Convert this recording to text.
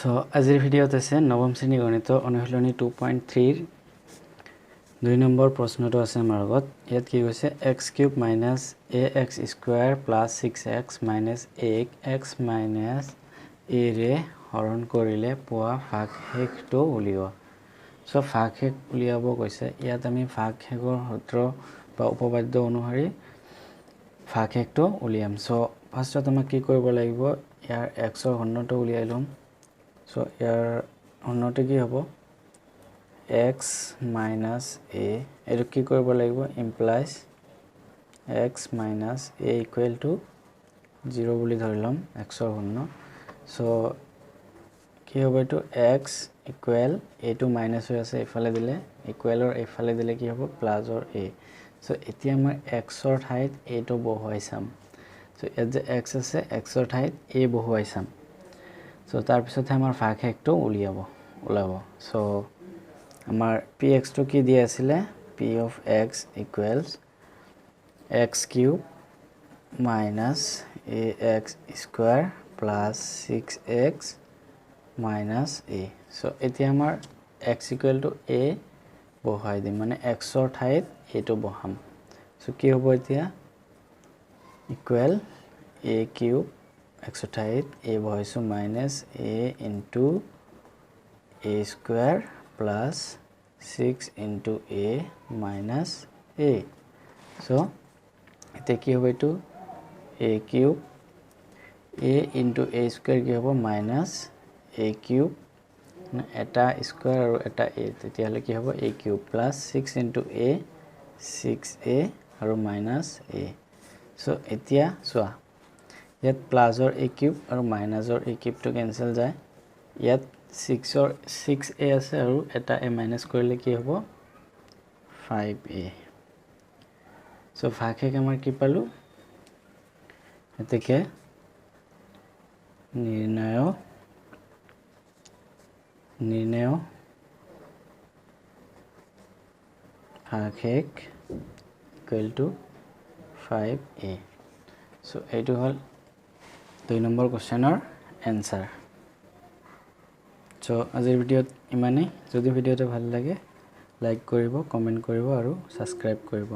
so আজিৰ ভিডিঅ'ত আছে নৱম শ্ৰেণী গণিত অনুশীলনী 2.3 2 নম্বৰ প্ৰশ্নটো আছে আমাৰ আগত ইয়াত কি কৈছে x³ - ax² + 6x - 8x - a ৰে হৰণ কৰিলে পোৱা ভাগশেষটো উলিওৱা সো ভাগশেষ উলিয়াব কৈছে ইয়াত আমি ভাগশেষৰ সূত্ৰ বা উপপাদ্য অনুসৰি ভাগশেষটো উলিয়াম সো ফাৰ্ষ্টত আমাক কি কৰিব লাগিব ইয়াৰ x ৰ ঘনটো উলিয়াই লম So here অন্যটো কি হ'ব x minus a এটো কি কৰিব লাগিব implies x minus a equal to 0 বুলি ধৰিলম x ৰ ঘন so কি হ'ব এটো x equal a to minus হৈ আছে এফালে দিলে equal or এফালে দিলে কি হ'ব plus or a so এতিয়া আমাৰ x ৰ ঠাইত a to বহুৱাই চাম so ইয়াত যে x আছে x ৰ ঠাইত a বহুৱাই চাম So তাৰ পিছত আমাৰ ভাগশেষটো ওলাব so আমাৰ px টো কি দিয়া আছিল p of x equals x³ minus ax square plus 6x minus a so এতিয়া আমাৰ x equal to a বহাই দিম মানে x ৰ ঠাইত a টো বহাম so কি হ'ব এতিয়া equal a³ x ঠাইত a বহাইছো minus a into a square plus 6 into a minus a so এতে কি হবে এটো a³ a into a square কি হবে minus a³ এটা square আৰু এটা a তেতিয়া হলে কি হবে a³ plus 6 into a 6a আৰু minus a so এতিয়া সোয়া ইয়াত প্লাস অৰ a³ আৰু মাইনাস অৰ a³ টো ক্যান্সেল যায় ইয়াত 6 অৰ 6a আছে আৰু এটা a মাইনাস কৰিলে কি হ'ব 5a সো ভাগশেষ আমাৰ কি পালো এতেকে নিৰ্ণয় ভাগশেষ equal to 5a so এইটো হল 2 নম্বৰ কোৱেশ্চনৰ এনসাৰ সো আজিৰ ভিডিঅ'ত ইমানেই যদি ভিডিঅ'টো ভাল লাগে লাইক কৰিব কমেন্ট কৰিব আৰু সাবস্ক্ৰাইব কৰিব